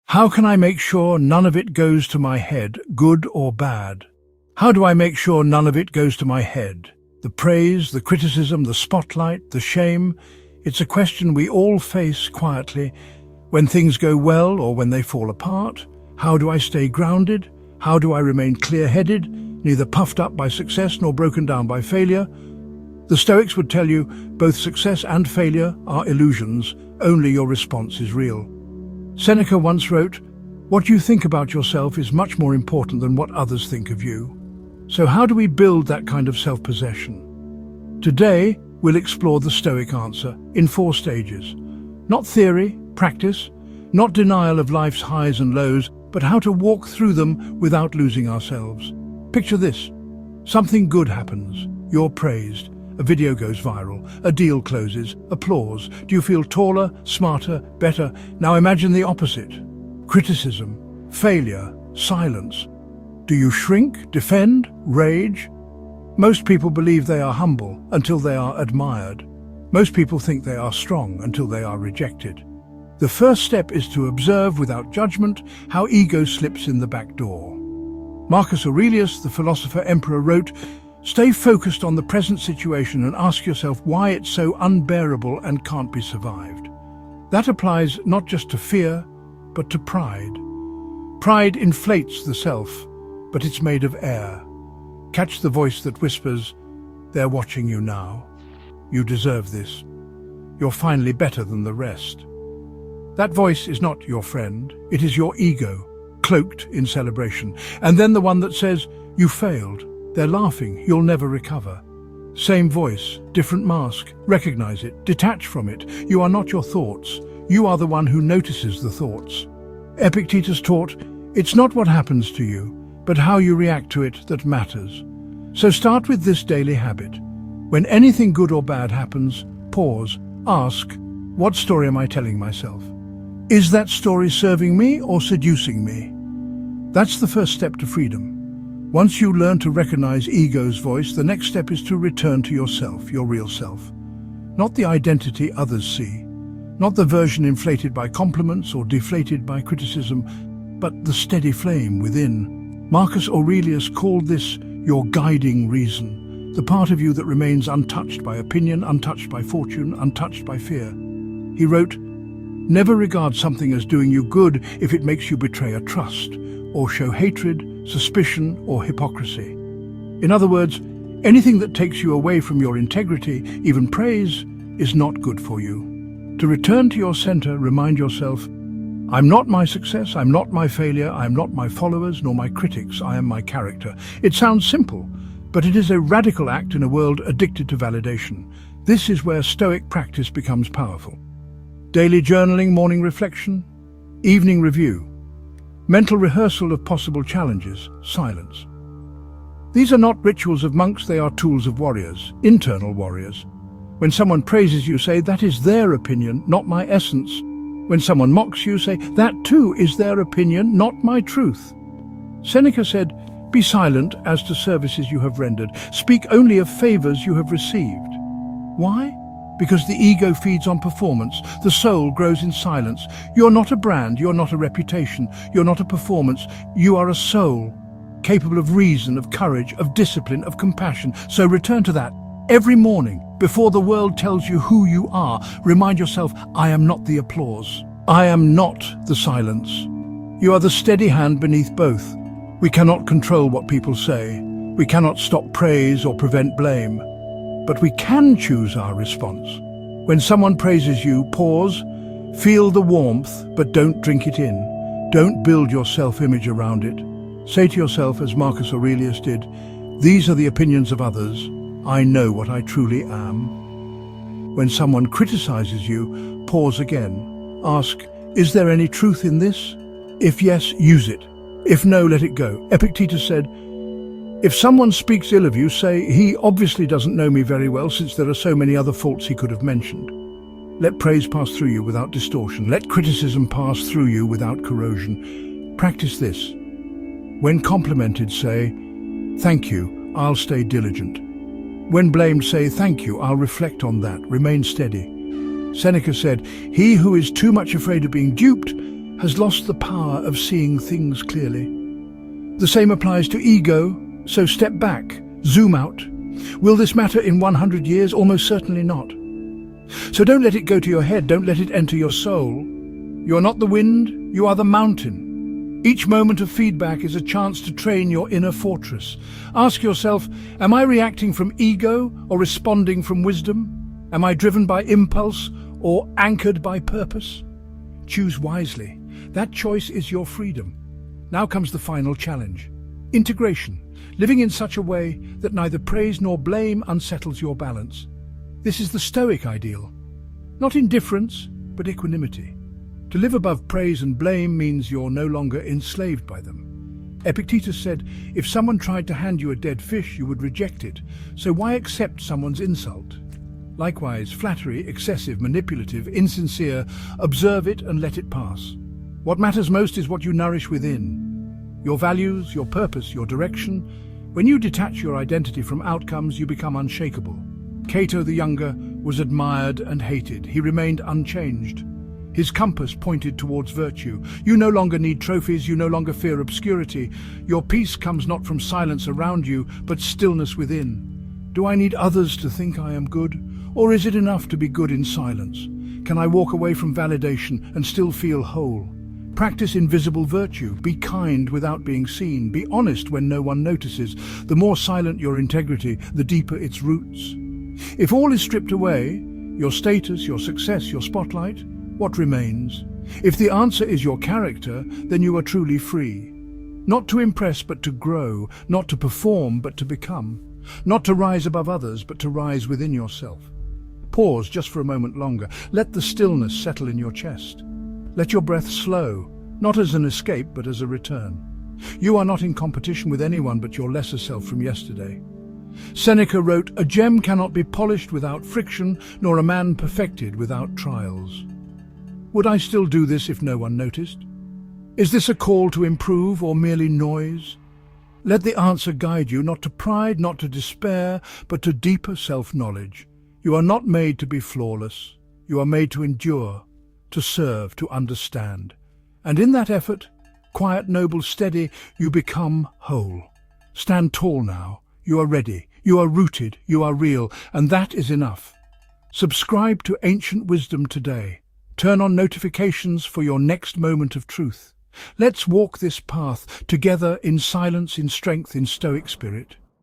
How can I make sure none of it goes to my head, good or bad? How do I make sure none of it goes to my head? The praise, the criticism, the spotlight, the shame. It's a question we all face quietly. When things go well or when they fall apart, how do I stay grounded? How do I remain clear-headed, neither puffed up by success nor broken down by failure? The Stoics would tell you both success and failure are illusions, only your response is real. Seneca once wrote, "What you think about yourself is much more important than what others think of you." So how do we build that kind of self-possession? Today, we'll explore the Stoic answer in 4 stages. Not theory, practice, not denial of life's highs and lows, but how to walk through them without losing ourselves. Picture this. Something good happens. You're praised. A video goes viral. A deal closes. Applause. Do you feel taller, smarter, better? Now imagine the opposite. Criticism, failure, silence. Do you shrink, defend, rage? Most people believe they are humble until they are admired. Most people think they are strong until they are rejected. The first step is to observe without judgment how ego slips in the back door. Marcus Aurelius, the philosopher emperor, wrote, "Stay focused on the present situation and ask yourself why it's so unbearable and can't be survived." That applies not just to fear, but to pride. Pride inflates the self, but it's made of air. Catch the voice that whispers, "They're watching you now. You deserve this. You're finally better than the rest." That voice is not your friend, it is your ego, cloaked in celebration. And then the one that says, "You failed. They're laughing, you'll never recover." Same voice, different mask. Recognize it, detach from it. You are not your thoughts. You are the one who notices the thoughts. Epictetus taught, "It's not what happens to you, but how you react to it that matters." So start with this daily habit. When anything good or bad happens, pause, ask, what story am I telling myself? Is that story serving me or seducing me? That's the first step to freedom. Once you learn to recognize ego's voice, the next step is to return to yourself, your real self. Not the identity others see, not the version inflated by compliments or deflated by criticism, but the steady flame within. Marcus Aurelius called this your guiding reason, the part of you that remains untouched by opinion, untouched by fortune, untouched by fear. He wrote, "Never regard something as doing you good if it makes you betray a trust, or show hatred, suspicion, or hypocrisy." In other words, anything that takes you away from your integrity, even praise, is not good for you. To return to your center, remind yourself, I'm not my success, I'm not my failure, I am not my followers nor my critics, I am my character. It sounds simple, but it is a radical act in a world addicted to validation. This is where Stoic practice becomes powerful. Daily journaling, morning reflection, evening review, mental rehearsal of possible challenges, silence. These are not rituals of monks, they are tools of warriors, internal warriors. When someone praises you, say, that is their opinion, not my essence. When someone mocks you, say, that too is their opinion, not my truth. Seneca said, be silent as to services you have rendered. Speak only of favors you have received. Why? Because the ego feeds on performance. The soul grows in silence. You're not a brand, you're not a reputation, you're not a performance. You are a soul, capable of reason, of courage, of discipline, of compassion. So return to that. Every morning, before the world tells you who you are, remind yourself, I am not the applause. I am not the silence. You are the steady hand beneath both. We cannot control what people say. We cannot stop praise or prevent blame. But we can choose our response. When someone praises you, pause, feel the warmth, but don't drink it in. Don't build your self-image around it. Say to yourself, as Marcus Aurelius did, these are the opinions of others. I know what I truly am. When someone criticizes you, pause again. Ask, is there any truth in this? If yes, use it. If no, let it go. Epictetus said, if someone speaks ill of you, say, he obviously doesn't know me very well since there are so many other faults he could have mentioned. Let praise pass through you without distortion. Let criticism pass through you without corrosion. Practice this. When complimented, say, thank you, I'll stay diligent. When blamed, say, thank you, I'll reflect on that. Remain steady. Seneca said, he who is too much afraid of being duped has lost the power of seeing things clearly. The same applies to ego, so step back, zoom out. Will this matter in 100 years? Almost certainly not. So don't let it go to your head, don't let it enter your soul. You are not the wind, you are the mountain. Each moment of feedback is a chance to train your inner fortress. Ask yourself, am I reacting from ego or responding from wisdom? Am I driven by impulse or anchored by purpose? Choose wisely. That choice is your freedom. Now comes the final challenge. Integration, living in such a way that neither praise nor blame unsettles your balance. This is the Stoic ideal. Not indifference, but equanimity. To live above praise and blame means you're no longer enslaved by them. Epictetus said, if someone tried to hand you a dead fish, you would reject it. So why accept someone's insult? Likewise, flattery, excessive, manipulative, insincere, observe it and let it pass. What matters most is what you nourish within. Your values, your purpose, your direction. When you detach your identity from outcomes, you become unshakable. Cato the Younger was admired and hated. He remained unchanged. His compass pointed towards virtue. You no longer need trophies, you no longer fear obscurity. Your peace comes not from silence around you, but stillness within. Do I need others to think I am good? Or is it enough to be good in silence? Can I walk away from validation and still feel whole? Practice invisible virtue. Be kind without being seen. Be honest when no one notices. The more silent your integrity, the deeper its roots. If all is stripped away, your status, your success, your spotlight, what remains? If the answer is your character, then you are truly free. Not to impress, but to grow. Not to perform, but to become. Not to rise above others, but to rise within yourself. Pause just for a moment longer. Let the stillness settle in your chest. Let your breath slow, not as an escape, but as a return. You are not in competition with anyone but your lesser self from yesterday. Seneca wrote, "A gem cannot be polished without friction, nor a man perfected without trials." Would I still do this if no one noticed? Is this a call to improve or merely noise? Let the answer guide you, not to pride, not to despair, but to deeper self-knowledge. You are not made to be flawless. You are made to endure, to serve, to understand. And in that effort, quiet, noble, steady, you become whole. Stand tall now. You are ready. You are rooted. You are real. And that is enough. Subscribe to Ancient Wisdom today. Turn on notifications for your next moment of truth. Let's walk this path together in silence, in strength, in Stoic spirit.